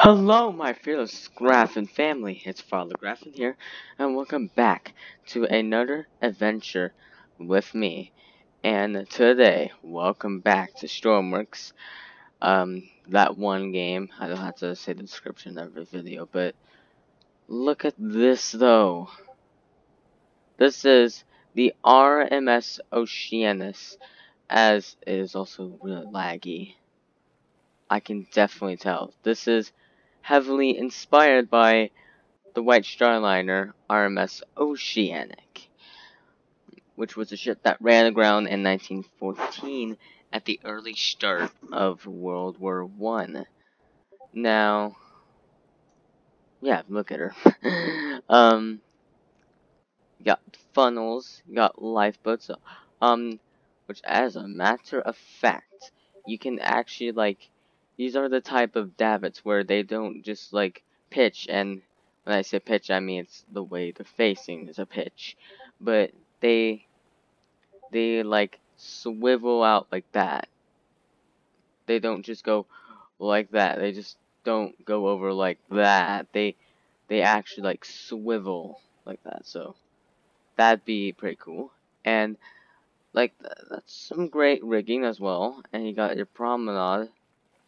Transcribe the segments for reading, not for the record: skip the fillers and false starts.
Hello, my fearless Graffin family. It's Father Graffin here, and welcome back to another adventure with me. And today, welcome back to Stormworks. That one game. I don't have to say the description of every video, but look at this though. This is the RMS Oceanus, as it is also really laggy. I can definitely tell. This is heavily inspired by the White Star Liner RMS Oceanic, which was a ship that ran aground in 1914 at the early start of World War I. Now, yeah, look at her. You got funnels, you got lifeboats, which as a matter of fact, you can actually, these are the type of davits where they don't just, pitch, and when I say pitch, I mean it's the way they're facing is a pitch, but they, swivel out like that. They don't just go like that, they just don't go over like that, they actually, swivel like that, so that'd be pretty cool. And that's some great rigging as well. And you got your promenade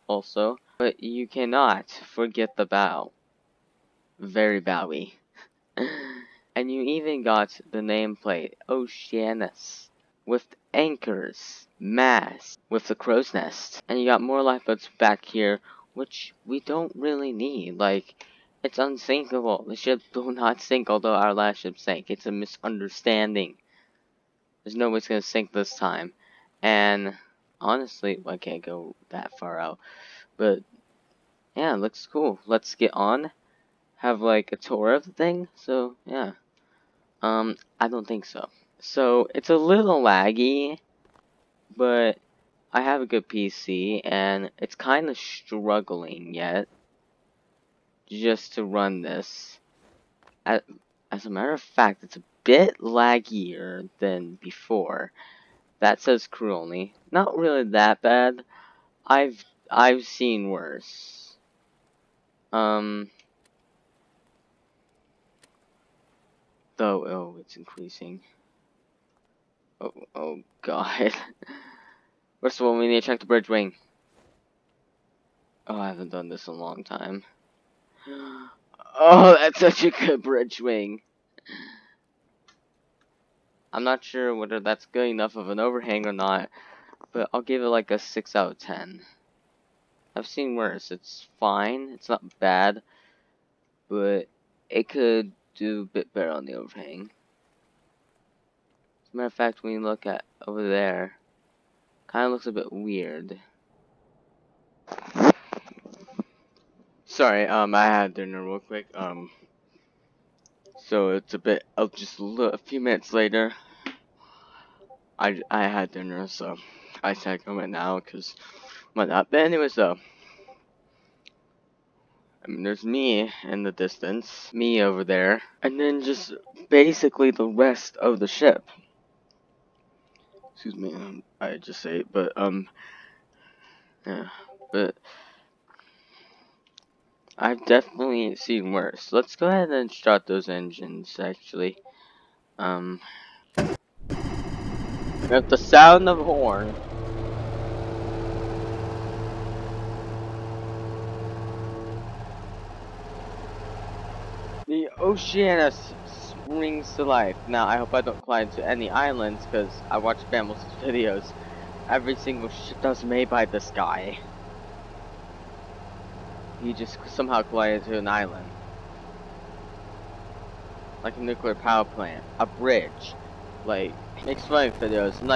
also. But you cannot forget the bow. Very bowy. And you even got the nameplate Oceanus with anchors, masts with the crow's nest. And you got more lifeboats back here, which we don't really need. It's unsinkable. The ship will not sink, although our last ship sank. It's a misunderstanding. There's no way it's gonna sink this time. And honestly, I can't go that far out. But yeah, it looks cool. Let's get on. Have a tour of the thing. So yeah. I don't think so. So it's a little laggy, but I have a good PC and it's kind of struggling yet just to run this. As a matter of fact, it's a bit laggier than before. That says crew only. Not really that bad. I've seen worse. It's increasing. Oh god. First of all, we need to check the bridge wing. Oh, I haven't done this in a long time. Oh, that's such a good bridge wing. I'm not sure whether that's good enough of an overhang or not, but I'll give it a 6 out of 10. I've seen worse. It's fine. It's not bad, but it could do a bit better on the overhang. As a matter of fact, when you look at over there, kind of looks a bit weird. Sorry, I had dinner real quick. So it's a bit. Just a few minutes later. I had dinner, so I said come in now, cause why not? But anyways, though. I mean, there's me in the distance, me over there, and then just basically the rest of the ship. Excuse me, I just say it, but, yeah, but I've definitely seen worse. Let's go ahead and start those engines, actually. With the sound of horn. The Oceanus springs to life. Now, I hope I don't collide into any islands, because I watch Bambles' videos. Every single ship that's made by this guy, he just somehow collided into an island. Like a nuclear power plant, a bridge, makes fun videos, and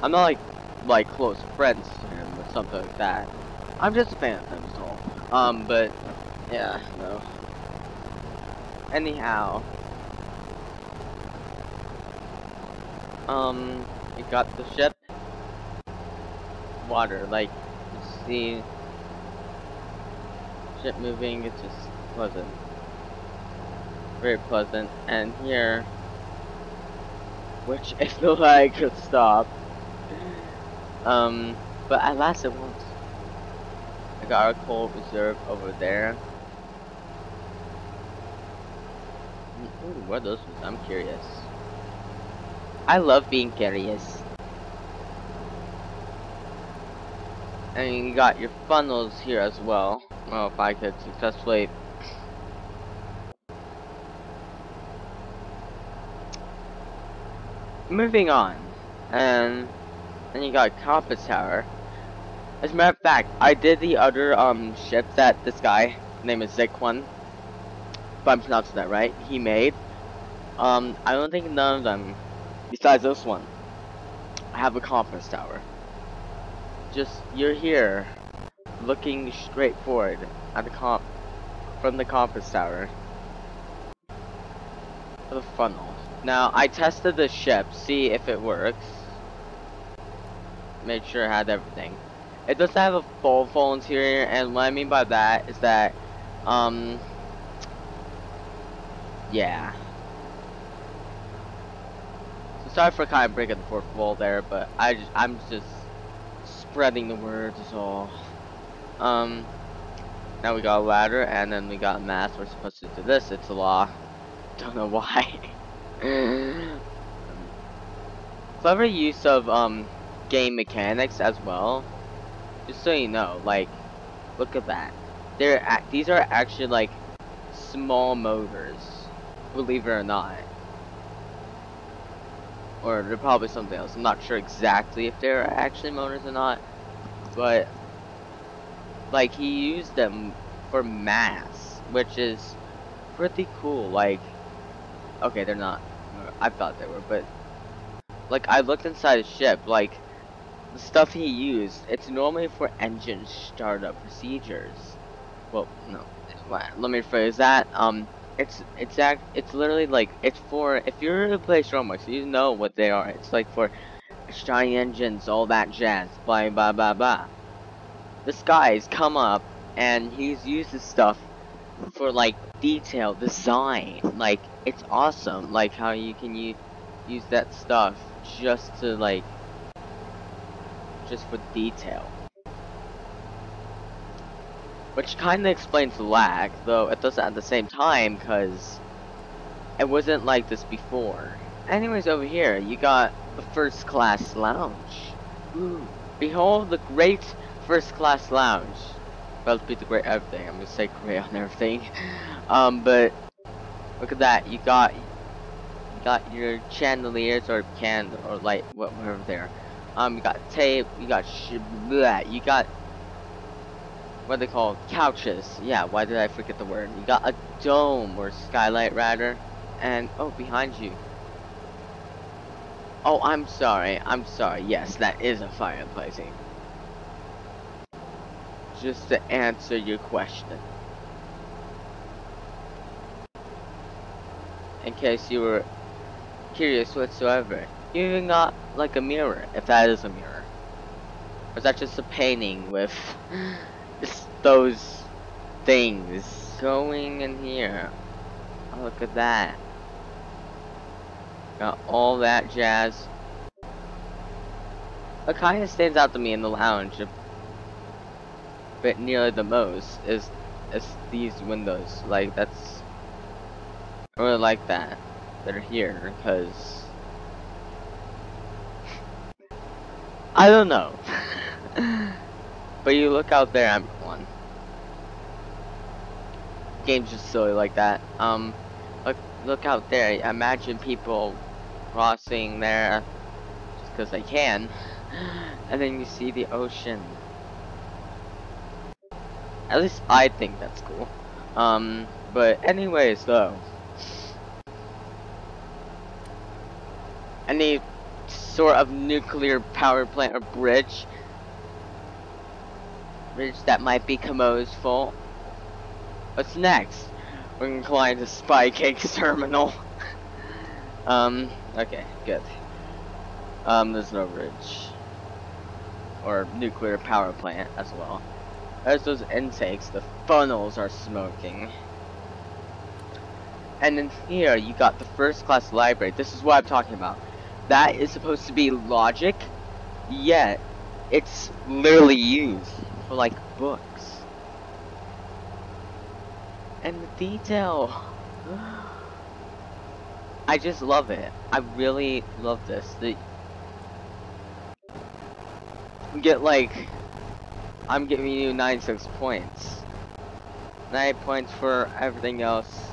I'm not like close friends to him or something like that. I'm just a fan of him, so. But yeah, no. Anyhow, you got the ship, water, you see, ship moving, it's just pleasant, very pleasant, and here, which I feel like I could stop, but at last it won't. I got our coal reserve over there, Ooh, what are those? I'm curious. I love being curious. And you got your funnels here as well. Well, if I could successfully. Moving on. And then you got Compass Tower. As a matter of fact, I did the other ship that this guy, name is Zekwan, if I'm pronouncing that right, he made. I don't think none of them, besides this one, have a compass tower. Just you're here, looking straight forward at the from the compass tower to the funnel. Now I tested the ship, see if it works. Made sure it had everything. It does have a full interior, and what I mean by that is that, yeah. So sorry for kind of breaking the fourth wall there, but I'm just spreading the word is all. Now we got a ladder, and then we got a mast. We're supposed to do this. It's a law. Don't know why. Clever use of game mechanics as well. Just so you know, like, look at that. These are actually like small motors, believe it or not. Or they're probably something else. I'm not sure exactly if they're actually motors or not, but like he used them for mass, which is pretty cool. Like, okay, they're not. I thought they were, but like I looked inside his ship, like the stuff he used. It's normally for engine startup procedures. Well, no. Let me rephrase that. It's literally like it's for if you're to play Stormworks, you know what they are. It's like for starting engines, all that jazz, blah blah blah blah. This guy's come up and he's used this stuff for like detail design. Like it's awesome. Like how you can use that stuff just to like just for detail. Which kind of explains the lag, though it doesn't at the same time, because it wasn't like this before. Anyways, over here, you got the first class lounge. Ooh. Behold the great first class lounge. Well, be the great everything. I'm gonna say great on everything. But look at that. You got your chandeliers or light, whatever there. You got tape. You got you got what they call couches. Yeah, why did I forget the word? You got a dome or skylight rather, and oh, behind you. Oh, I'm sorry. Yes, that is a fireplace. Just to answer your question, in case you were curious whatsoever, you even got like a mirror, if that is a mirror. Or is that just a painting with just those things going in here? Oh, look at that. Got all that jazz. What kind of stands out to me in the lounge, but nearly the most, is these windows. Like that's, I really like that are here because I don't know. But you look out there, I'm one. Game's just silly like that. Look out there. Imagine people crossing there just because they can, and then you see the ocean. At least I think that's cool. But anyways, though, any sort of nuclear power plant or bridge that might be Komodo's fault. What's next? We're gonna climb the Spy Cake's terminal. Okay, good. There's no bridge. Or nuclear power plant as well. As those intakes, the funnels are smoking. And in here, you got the first class library. This is what I'm talking about. That is supposed to be logic, yet it's literally used for like books. And the detail. I just love it. I really love this. Get like, I'm giving you 96 points. 9 points for everything else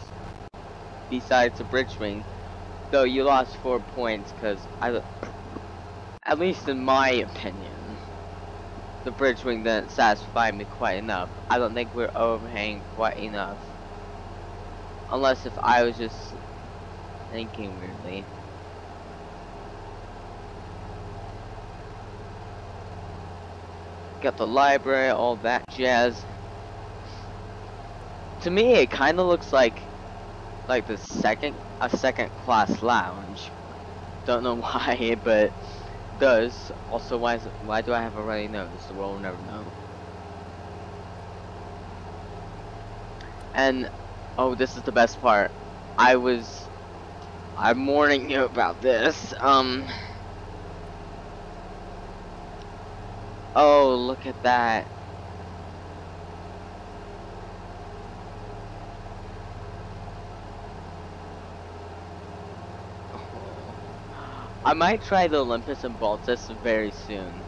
besides the bridge wing. Though you lost 4 points because at least in my opinion, the bridge wing didn't satisfy me quite enough. I don't think we're overhanging quite enough. Unless if I was just thinking weirdly. Got the library, all that jazz. To me, it kind of looks like a second class lounge. Don't know why, but it does. Also, why do I have a runny nose? The world will never know. And oh, this is the best part. I'm warning you about this. Oh, look at that. I might try the Olympus and Baltus very soon.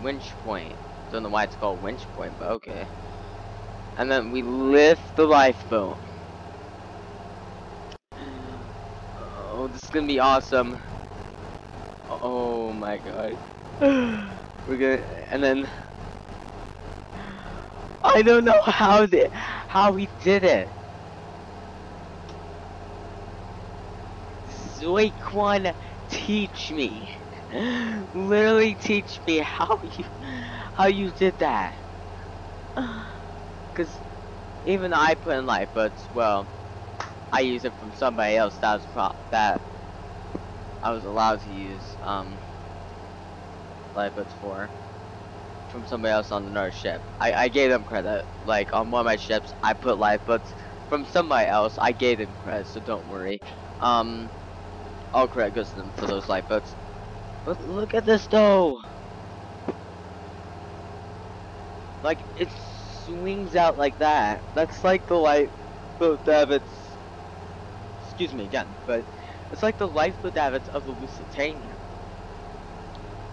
Winch point. Don't know why it's called winch point, but okay. And then we lift the lifeboat. Oh, this is gonna be awesome. Oh my god. We're gonna, and then I don't know how he did it. Zoiquan, teach me. Literally teach me how you did that. Cause even I put in lifeboats. Well, I use it from somebody else. That I was allowed to use lifeboats from somebody else on another ship. I gave them credit. Like on one of my ships, I put lifeboats from somebody else. I gave them credit, so don't worry. All credit goes to them for those lifeboats. But look at this though. Like it swings out like that. That's like the lifeboat davits. Excuse me again, but it's like the lifeboat davits of the Lusitania.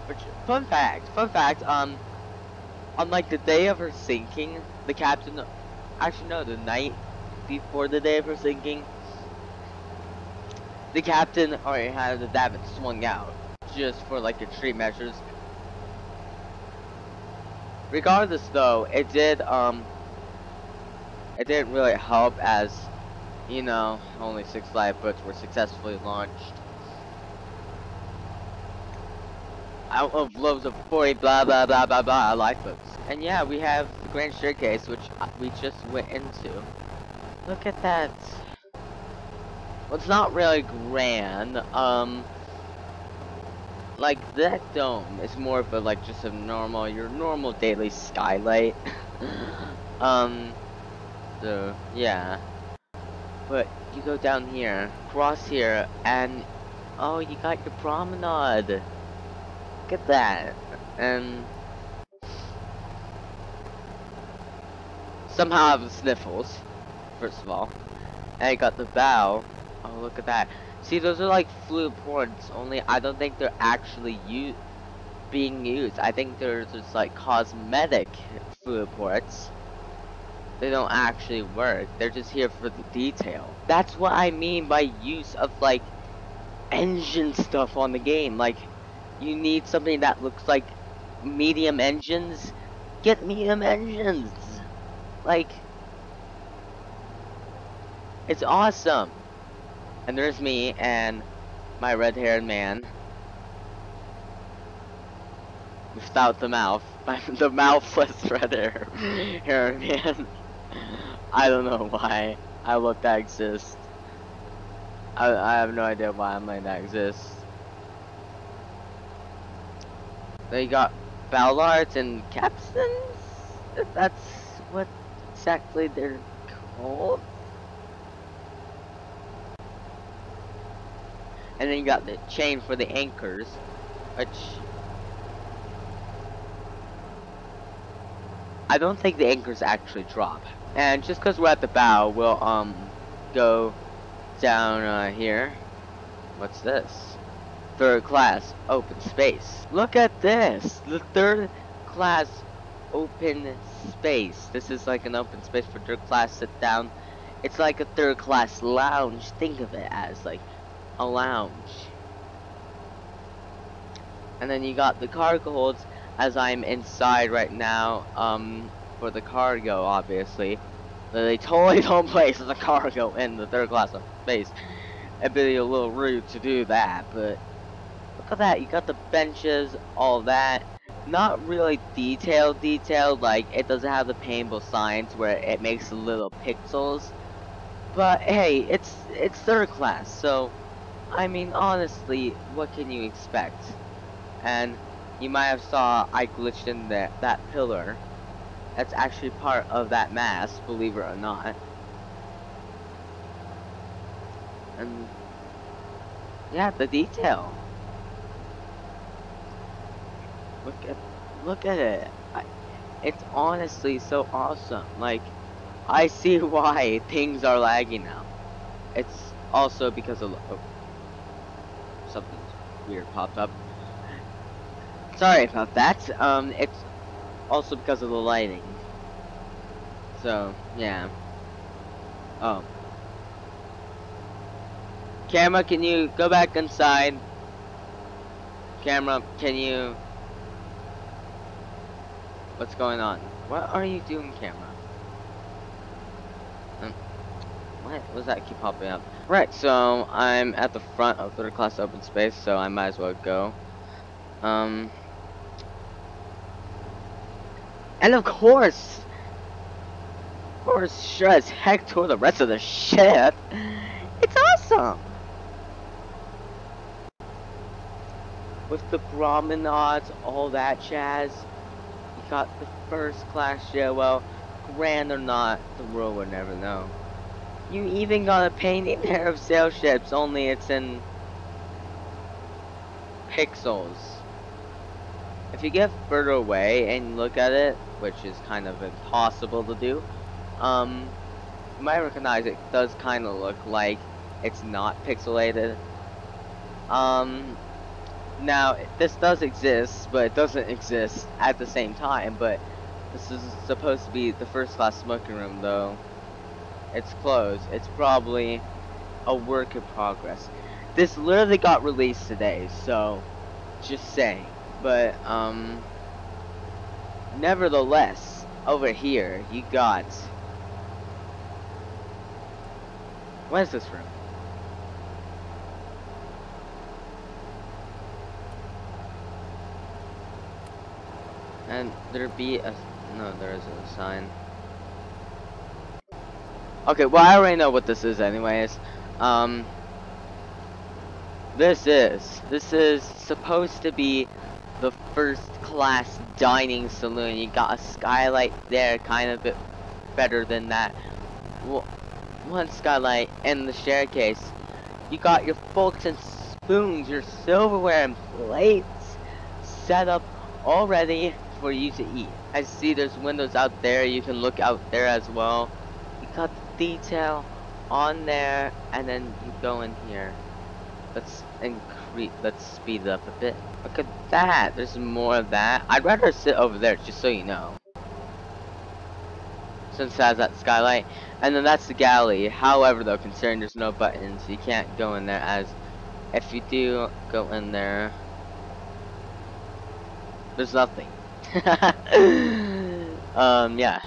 Which fun fact. On like the day of her sinking, the captain, actually no, the night before the day of her sinking, the captain already had the davit swung out, just for like extreme measures. Regardless though, it didn't really help as, you know, only 6 lifeboats were successfully launched. Out of loads of 40 blah blah blah blah blah lifeboats. And yeah, we have the grand staircase, which we just went into. Look at that. Well, it's not really grand. Like that dome is more of a like just a your normal daily skylight. So yeah. But you go down here, cross here, and oh, you got your promenade. Look at that. And somehow I have the sniffles, first of all. And I got the bow. Oh, look at that. See, those are like fluid ports, only I don't think they're actually being used. I think they're just like cosmetic fluid ports. They don't actually work. They're just here for the detail. That's what I mean by use of like engine stuff on the game. Like, you need something that looks like medium engines. Get medium engines. Like, it's awesome. And there's me and my red-haired man. Without the mouth. The mouthless red-haired man. I don't know why I let that exist. I have no idea why I'm letting that exist. They got ballards and capstans? If that's what exactly they're called? And then you got the chain for the anchors, which I don't think the anchors actually drop. And just because we're at the bow, we'll go down here. What's this? Third class open space. Look at this. The third class open space. This is like an open space for third class sit down. It's like a third class lounge. Think of it as like a lounge. And then you got the cargo holds, as I'm inside right now, for the cargo, obviously. They totally don't place the cargo in the third class of space. It'd be a little rude to do that, but look at that. You got the benches, all that. Not really detailed, like it doesn't have the paintable signs where it makes little pixels. But hey, it's third class, so I mean honestly, what can you expect? And you might have saw I glitched in that pillar. That's actually part of that mast, believe it or not. And yeah, the detail. Look at it. It's honestly so awesome. Like, I see why things are lagging now. It's also because of something weird popped up. Sorry about that. It's also because of the lighting. So yeah. Oh. Camera, can you go back inside? Camera, can you... What's going on? What are you doing, camera? What was that keep popping up? Right, so I'm at the front of third class open space, so I might as well go. And of course, sure as heck to the rest of the ship. It's awesome! With the promenades, all that jazz. You got the first class ship. Well, grand or not, the world will never know. You even got a painting there of sail ships, only it's in pixels. If you get further away and look at it, which is kind of impossible to do, you might recognize it does kind of look like it's not pixelated. Now, this does exist, but it doesn't exist at the same time, but this is supposed to be the first class smoking room, though. It's closed. It's probably a work in progress. This literally got released today, so just saying. But, nevertheless, over here, you got... What is this room? And there be a... No, there isn't a sign. Okay, well, I already know what this is anyways. This is supposed to be the first class dining saloon. You got a skylight there, kind of a bit better than that. One skylight and the staircase. You got your forks and spoons, your silverware and plates set up already for you to eat. I see there's windows out there. You can look out there as well. You got the detail on there, and then you go in here. Let's speed it up a bit. Look at that. There's more of that. I'd rather sit over there, just so you know. Since it has that skylight. And then that's the galley. However, though, considering there's no buttons, you can't go in there, as if you do go in there, there's nothing. Yeah.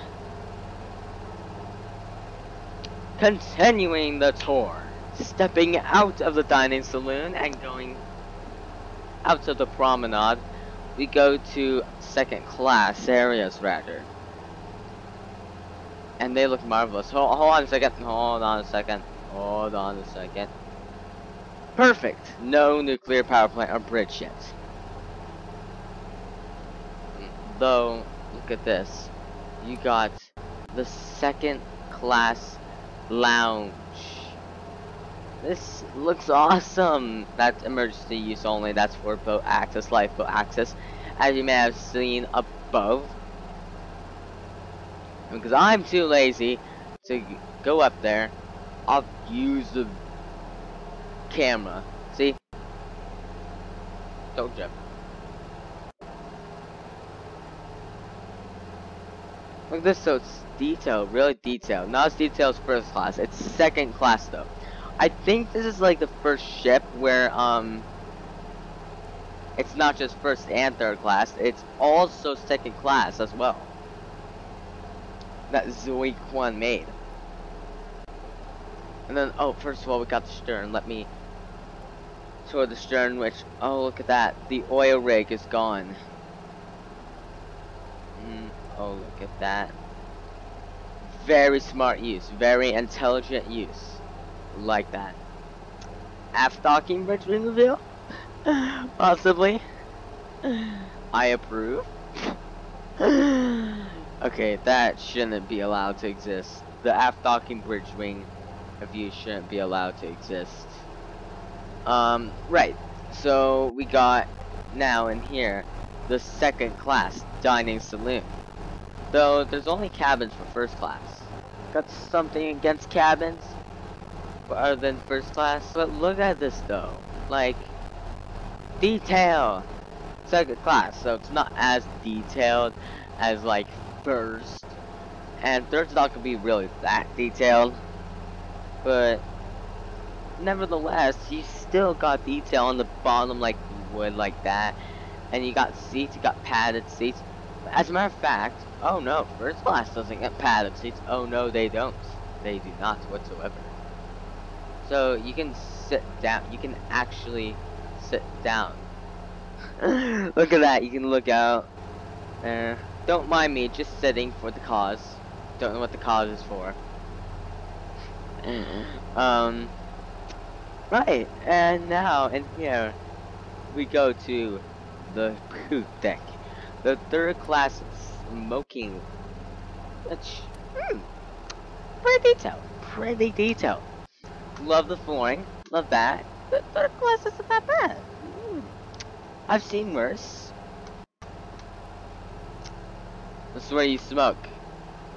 Continuing the tour. Stepping out of the dining saloon and going out of the promenade, we go to second class areas, rather. And they look marvelous. Hold on a second. Hold on a second. Perfect. No nuclear power plant or bridge yet. Though, look at this. You got the second class lounge. This looks awesome. That's emergency use only. That's for boat access, lifeboat access. As you may have seen above. Because I'm too lazy to go up there. I'll use the camera. See? Don't jump. Look at this, so it's detailed, really detailed. Not as detailed as first class. It's second class though. I think this is like the first ship where it's not just first and third class, it's also second class as well. That Zoe Kwan made. And then, oh, first of all, we got the stern. Let me tour the stern, which, oh, look at that. The oil rig is gone. Oh, look at that. Very smart use. Very intelligent use. Like that. Aft docking bridge reveal? Possibly. I approve. Okay, that shouldn't be allowed to exist. The aft docking bridge wing view shouldn't be allowed to exist. Right. So we got now in here the second class dining saloon. Though there's only cabins for first class. Got something against cabins other than first class, but look at this though. Like, detail. Second class, so it's not as detailed as like first, and third's not gonna be really that detailed, but nevertheless you still got detail on the bottom like you would like that, and you got seats, you got padded seats. As a matter of fact, oh no, first class doesn't get padded seats. Oh no, they don't. They do not whatsoever. So you can sit down, you can actually sit down. Look at that, you can look out. Don't mind me, just sitting for the cause. Don't know what the cause is for. Right, and now in here we go to the poop deck. The third class smoking, which, pretty detailed. Pretty detailed. Love the flooring, love that. The third class isn't that bad. I've seen worse. This is where you smoke.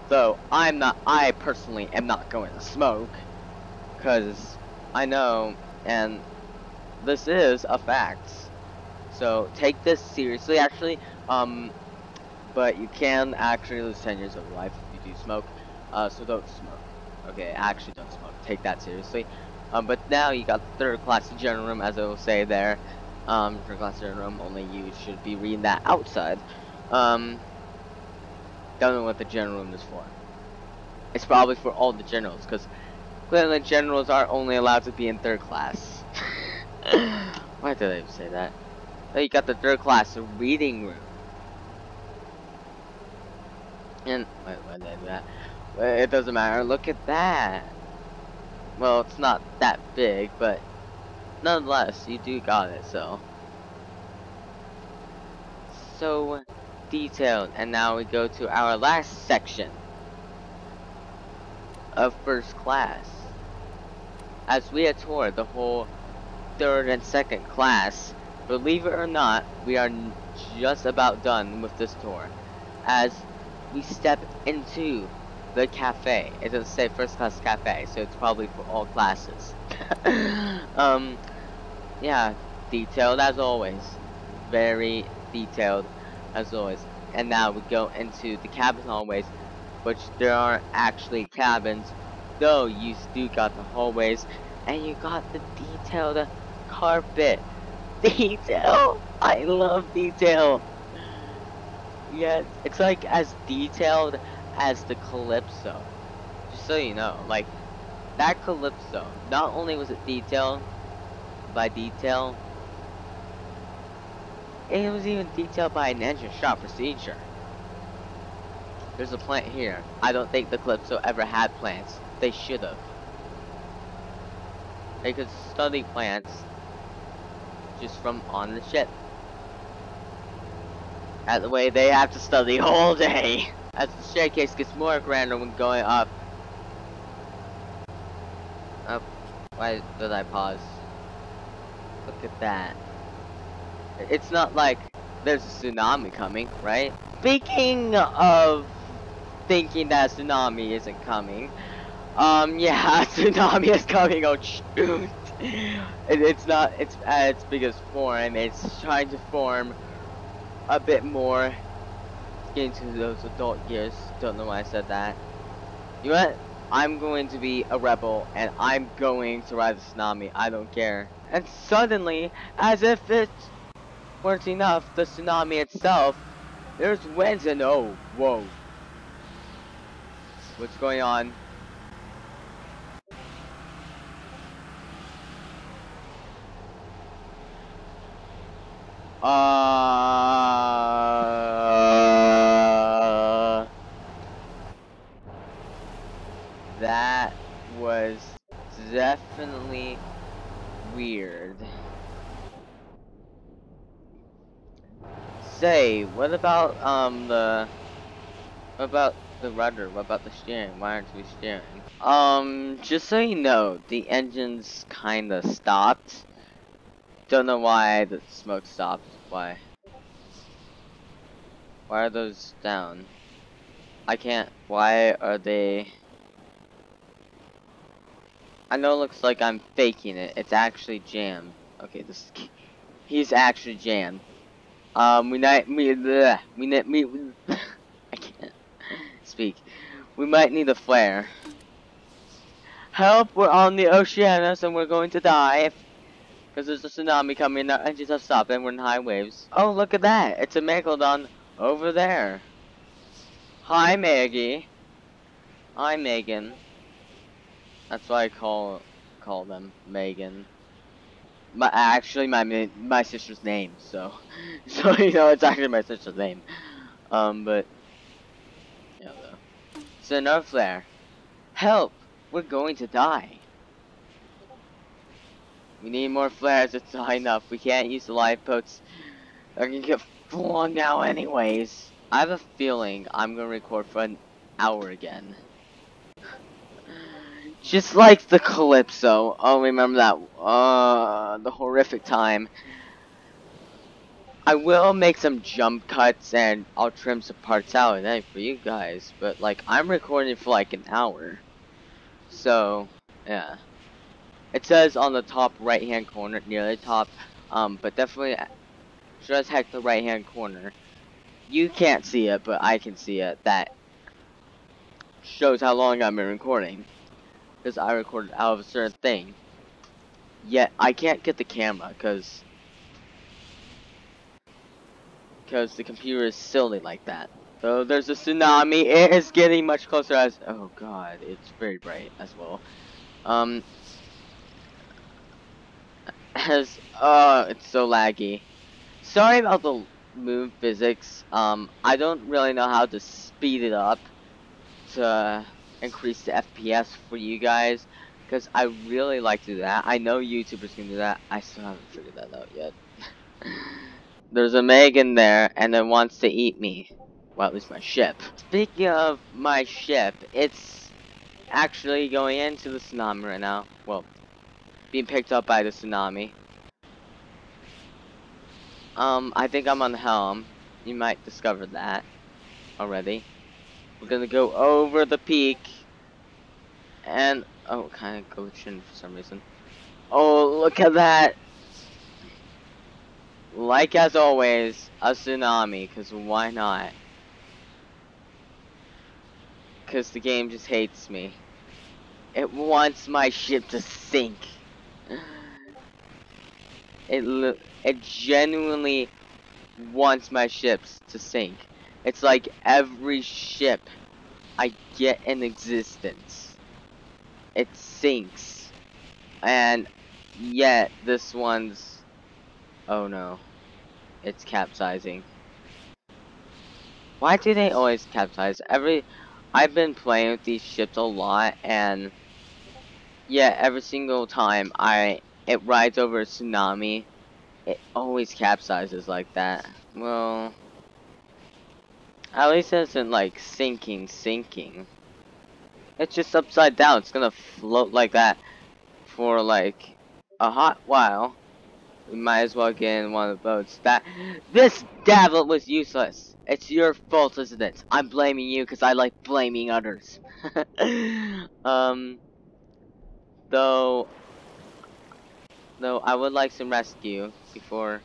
Though I personally am not going to smoke, because I know, and this is a fact. So take this seriously, actually. But you can actually lose 10 years of life if you do smoke. So don't smoke. Okay, actually don't smoke. Take that seriously. But now you got the third class general room, as I will say there. Third class general room, only you should be reading that outside. Don't know what the general room is for. It's probably for all the generals, because clearly generals are only allowed to be in third class. Why did I even say that? Then you got the third class reading room. And wait, why did I do that? It doesn't matter. Look at that. Well, it's not that big, but nonetheless, you do got it. So detailed. And now we go to our last section of first class. As we had toured the whole third and second class, believe it or not, we are just about done with this tour. As we step into the cafe. It doesn't say first class cafe, so it's probably for all classes. Yeah, detailed as always. Very detailed as always. And now we go into the cabin hallways, which there aren't actually cabins, though you still got the hallways, and you got the detailed carpet. Detail! I love detail! Yeah, it's like as detailed as the Calypso. Just so you know, like, that Calypso, not only was it detailed by detail, it was even detailed by an engine shop procedure. There's a plant here. I don't think the Calypso ever had plants. They should have. They could study plants just from on the ship. At the way they have to study all day. As the staircase gets more grander when going up. Up. Why did I pause? Look at that. It's not like there's a tsunami coming, right? Speaking of thinking that tsunami isn't coming. Yeah, tsunami is coming. Oh shoot! It's not. It's at its biggest form. It's trying to form a bit more. Get into those adult years. Don't know why I said that. You know what? I'm going to be a rebel, and I'm going to ride the tsunami. I don't care. And suddenly, as if it weren't enough, the tsunami itself, there's winds and oh, whoa. What's going on? That was definitely weird. Say, what about the rudder? What about the steering? Why aren't we steering? Just so you know, the engines kinda stopped. Don't know why the smoke stopped. Why? Why are those down? I can't. Why are they? I know it looks like I'm faking it. It's actually jammed. Okay, he's actually jammed. Bleh, I can't speak. We might need a flare. Help! We're on the Oceanic and we're going to die. Because there's a tsunami coming, our engines have stopped and we're in high waves. Oh, look at that! It's a Megalodon over there. Hi, Maggie. Hi, Megan. That's why I call them Megan. My sister's name. So you know it's actually my sister's name. But yeah, though. So no flare. Help! We're going to die. We need more flares. It's not enough. We can't use the lifeboats. They're gonna get flung now anyways. I have a feeling I'm gonna record for an hour again. Just like the Calypso. Oh, remember that? The horrific time. I will make some jump cuts and I'll trim some parts out and for you guys. But like, I'm recording for like an hour. So, yeah. It says on the top right hand corner, near the top. But definitely, sure as heck the right hand corner. You can't see it, but I can see it. That shows how long I've been recording. Because I recorded out of a certain thing. Yet, I can't get the camera, because the computer is silly like that. So, there's a tsunami. It is getting much closer as... Oh, God. It's very bright as well. It's so laggy. Sorry about the move physics. I don't really know how to speed it up to increase the FPS for you guys, because I really like to do that. I know YouTubers can do that. I still haven't figured that out yet. There's a Megan there, and it wants to eat me. Well, at least my ship. Speaking of my ship, it's actually going into the tsunami right now. Well, being picked up by the tsunami. I think I'm on the helm. You might discover that already. We're gonna go over the peak. And, oh, kind of glitching for some reason. Oh, look at that! Like as always, a tsunami, because why not? Because the game just hates me. It wants my ship to sink. It genuinely wants my ships to sink. It's like every ship I get in existence, it sinks. And yet, this one's... Oh no. It's capsizing. Why do they always capsize? I've been playing with these ships a lot, and yeah, every single time it rides over a tsunami, it always capsizes like that. Well, at least it isn't like sinking. It's just upside down. It's gonna float like that for like a hot while. We might as well get in one of the boats. This dablet was useless. It's your fault, isn't it? I'm blaming you because I like blaming others. um, though, though I would like some rescue before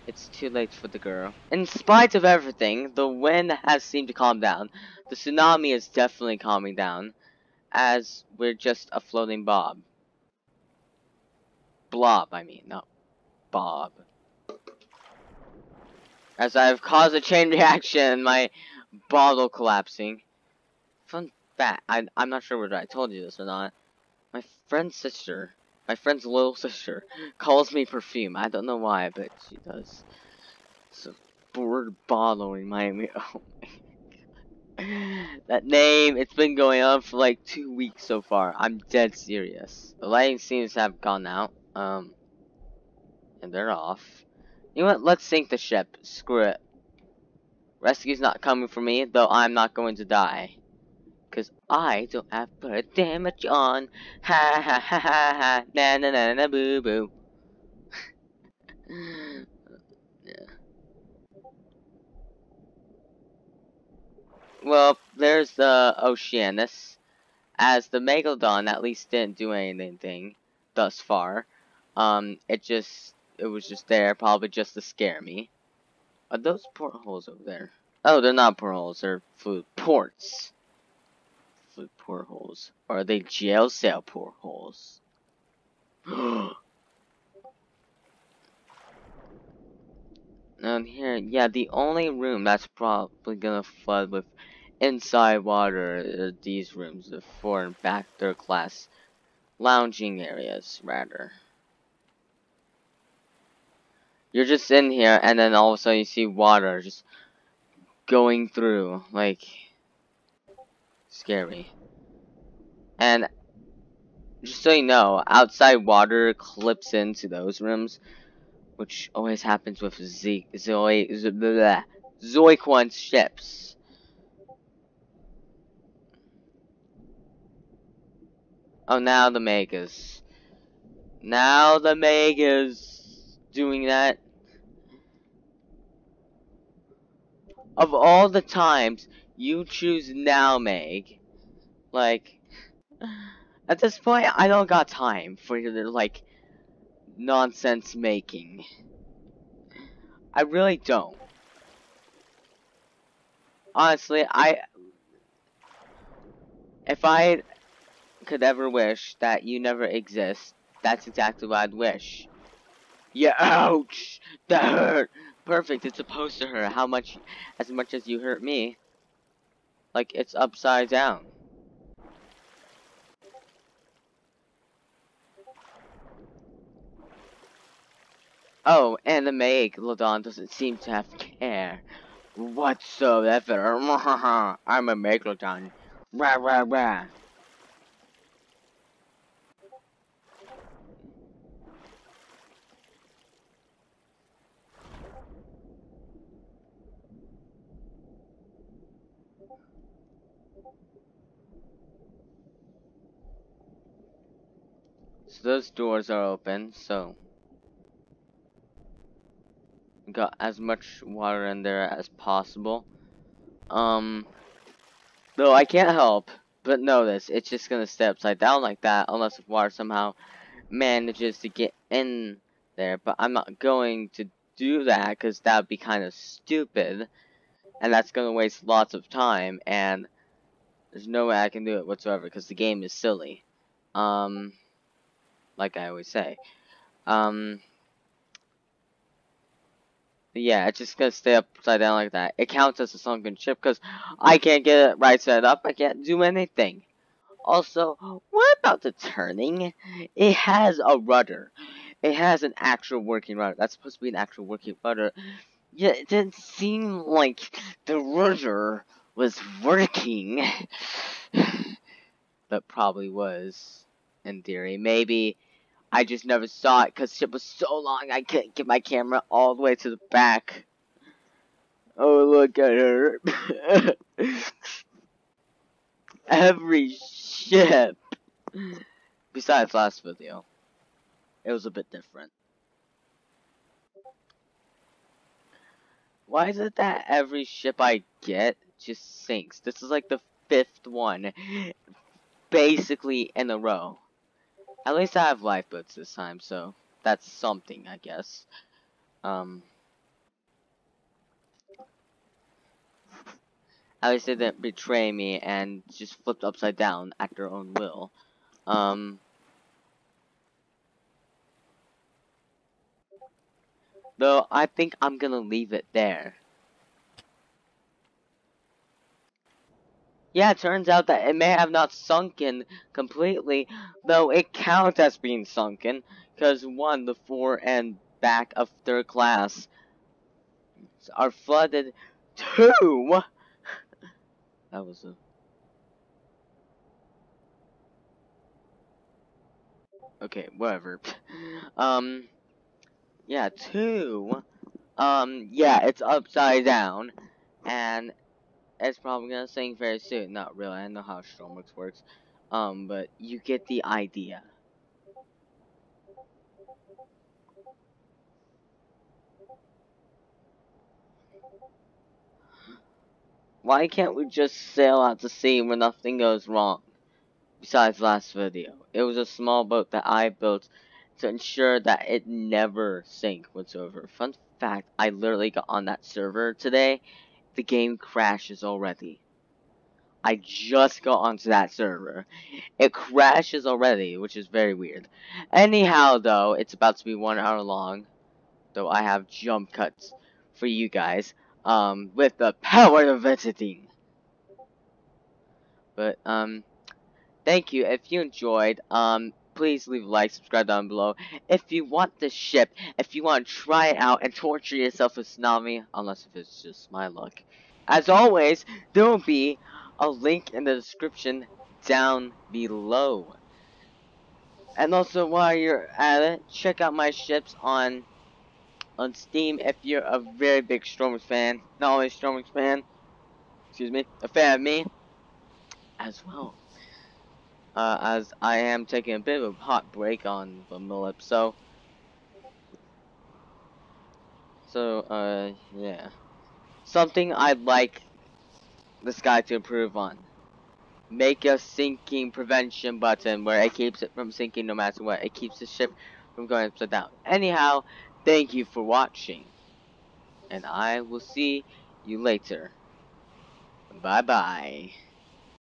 it's too late for the girl. In spite of everything, the wind has seemed to calm down. The tsunami is definitely calming down, as we're just a floating blob, I mean, not bob. As I've caused a chain reaction, my bottle collapsing. Fun fact, I'm not sure whether I told you this or not. My friend's sister, my friend's little sister, calls me Perfume. I don't know why, but she does. So, word bottle remind me. Oh my. That name, it's been going on for like 2 weeks so far. I'm dead serious. The lighting seems to have gone out. And they're off. You know what? Let's sink the ship. Screw it. Rescue's not coming for me, though I'm not going to die. Cause I don't have put damage on. Ha ha ha ha ha. Na na na na boo boo. Yeah. Well, there's the Oceanic. As the Megalodon at least didn't do anything thus far. It was just there, probably just to scare me. Are those portholes over there? Oh, they're not portholes, they're fluid ports. Fluid portholes. Or are they jail cell portholes? Down here, yeah, the only room that's probably gonna flood with inside water are these rooms, the fore and back third class lounging areas, rather. You're just in here, and then all of a sudden you see water just going through, like, scary. And just so you know, outside water clips into those rooms, which always happens with Zoiquan's ships. Oh, now the Megas. Now the Megas doing that. Of all the times you choose now, Meg, like, at this point, I don't got time for your, like, nonsense making. I really don't. Honestly, if I could ever wish that you never exist, that's exactly what I'd wish. Yeah, ouch! That hurt! Perfect, it's supposed to hurt. As much as you hurt me. Like, it's upside down. Oh, and the Megalodon doesn't seem to have care whatsoever. I'm a Megalodon. Rah rah rah. So those doors are open, so got as much water in there as possible. Though I can't help but notice it's just gonna stay upside down like that unless the water somehow manages to get in there. But I'm not going to do that because that would be kind of stupid, and that's gonna waste lots of time, and there's no way I can do it whatsoever because the game is silly. Like I always say. Yeah, it's just gonna stay upside down like that. It counts as a sunken ship because I can't get it right side up. I can't do anything. Also, what about the turning? It has a rudder. It has an actual working rudder. That's supposed to be an actual working rudder. Yeah, it didn't seem like the rudder was working. But probably was, in theory. Maybe I just never saw it because it was so long I couldn't get my camera all the way to the back. Oh, look at her. Every ship. Besides last video, it was a bit different. Why is it that every ship I get just sinks? This is like the 5th one, basically in a row. At least I have lifeboats this time, so that's something, I guess. At least they didn't betray me and just flipped upside down at their own will. Though I think I'm gonna leave it there. Yeah, it turns out that it may have not sunken completely, though it counts as being sunken, because one, the fore and back of third class are flooded. Two, that was a okay, whatever. Yeah, two. Yeah, it's upside down, and it's probably gonna sink very soon. Not really. I know how Stormworks works. But you get the idea. Why can't we just sail out to sea where nothing goes wrong? Besides last video, it was a small boat that I built to ensure that it never sank whatsoever. Fun fact, I literally got on that server today. The game crashes already. I just got onto that server. It crashes already, which is very weird. Anyhow, though, it's about to be 1 hour long. Though I have jump cuts for you guys. With the power of editing. But, thank you. If you enjoyed, please leave a like, subscribe down below. If you want the ship, if you want to try it out and torture yourself with Tsunami, unless if it's just my luck. As always, there will be a link in the description down below. And also, while you're at it, check out my ships on Steam if you're a very big Stormworks fan. Not only Stormworks fan, excuse me, a fan of me as well. As I am taking a bit of a hot break on the Millip, yeah. Something I'd like this guy to improve on. Make a sinking prevention button where it keeps it from sinking no matter what. It keeps the ship from going upside down. Anyhow, thank you for watching. And I will see you later. Bye bye.